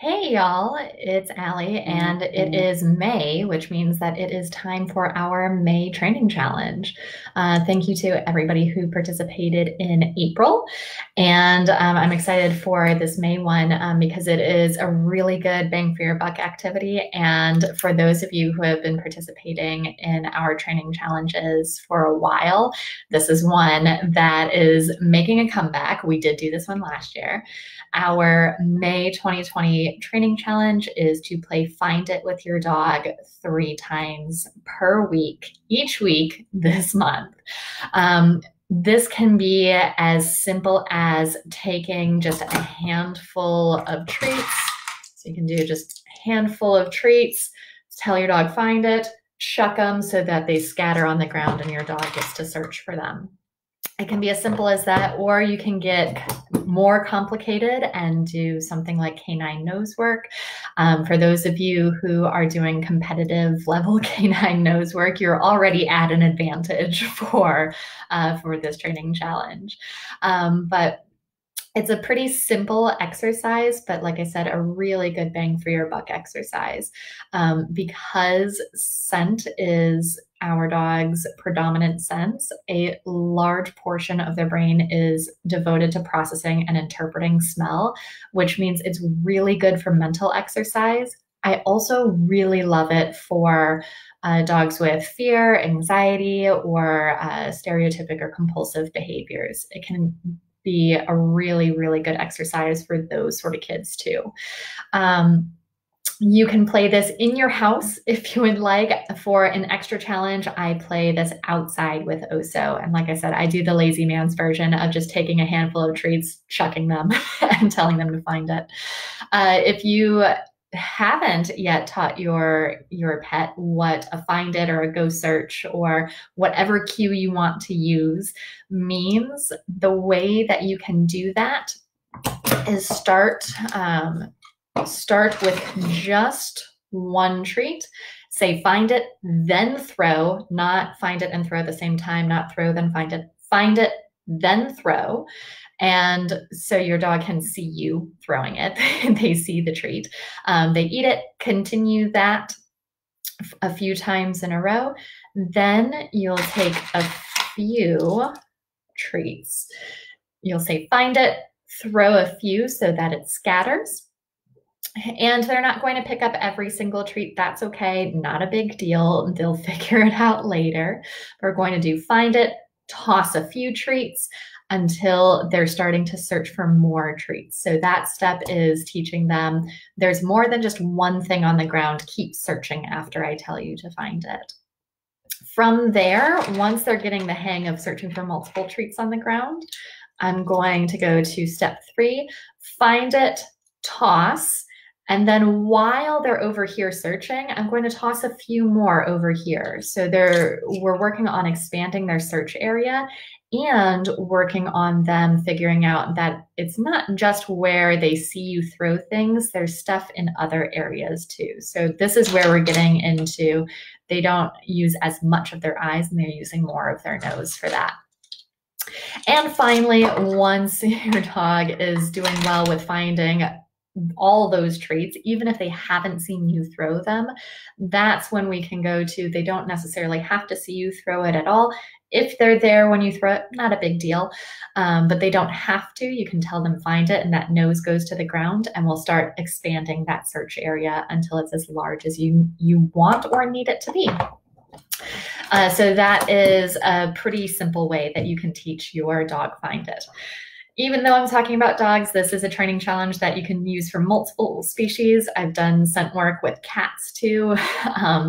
Hey y'all, it's Allie, and it is May, which means that it is time for our May training challenge. Thank you to everybody who participated in April, and I'm excited for this May one because it is a really good bang for your buck activity. And for those of you who have been participating in our training challenges for a while, this is one that is making a comeback. We did do this one last year. Our May 2020 training challenge is to play Find It with your dog 3 times per week, each week this month. This can be as simple as taking just a handful of treats. So you can do just a handful of treats, tell your dog find it, chuck them so that they scatter on the ground and your dog gets to search for them. It can be as simple as that, or you can get more complicated and do something like canine nose work. For those of you who are doing competitive level canine nose work, you're already at an advantage for this training challenge. But it's a pretty simple exercise, but like I said, a really good bang for your buck exercise. Because scent is our dog's predominant sense, a large portion of their brain is devoted to processing and interpreting smell, which means it's really good for mental exercise. I also really love it for dogs with fear, anxiety, or stereotypic or compulsive behaviors. It can be a really, really good exercise for those sort of kids too. You can play this in your house if you would like. For an extra challenge, I play this outside with Oso. And like I said, I do the lazy man's version of just taking a handful of treats, chucking them, and telling them to find it. If you haven't yet taught your pet what a find it or a go search or whatever cue you want to use means, the way that you can do that is start with just one treat. Say find it, then throw, not find it and throw at the same time, not throw, then find it, then throw. And so your dog can see you throwing it. They see the treat. They eat it, continue that a few times in a row. Then you'll take a few treats. You'll say find it, throw a few so that it scatters. And they're not going to pick up every single treat. That's okay. Not a big deal. They'll figure it out later. We're going to do find it, toss a few treats until they're starting to search for more treats. So that step is teaching them there's more than just one thing on the ground. Keep searching after I tell you to find it. From there, once they're getting the hang of searching for multiple treats on the ground, I'm going to go to step 3, find it, toss. And then while they're over here searching, I'm going to toss a few more over here. So we're working on expanding their search area and working on them figuring out that it's not just where they see you throw things, there's stuff in other areas too. So this is where we're getting into, they don't use as much of their eyes and they're using more of their nose for that. And finally, once your dog is doing well with finding all those treats, even if they haven't seen you throw them, that's when we can go to, they don't necessarily have to see you throw it at all. If they're there when you throw it, not a big deal, but they don't have to. You can tell them find it and that nose goes to the ground, and we'll start expanding that search area until it's as large as you want or need it to be. So that is a pretty simple way that you can teach your dog find it. Even though I'm talking about dogs, this is a training challenge that you can use for multiple species. I've done scent work with cats too.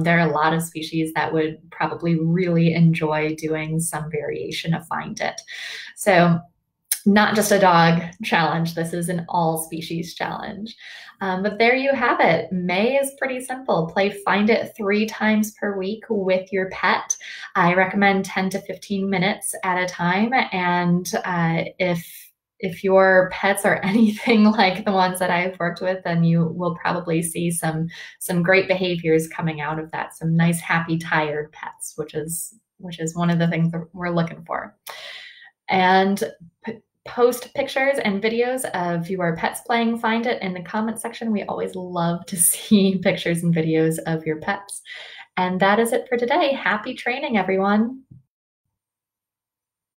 There are a lot of species that would probably really enjoy doing some variation of find it. So not just a dog challenge, this is an all species challenge. But there you have it. May is pretty simple. Play find it 3 times per week with your pet. I recommend 10 to 15 minutes at a time. And if your pets are anything like the ones that I've worked with, then you will probably see some great behaviors coming out of that. Some nice, happy, tired pets, which is one of the things that we're looking for. And post pictures and videos of your pets playing Find It in the comment section. We always love to see pictures and videos of your pets. And that is it for today. Happy training, everyone.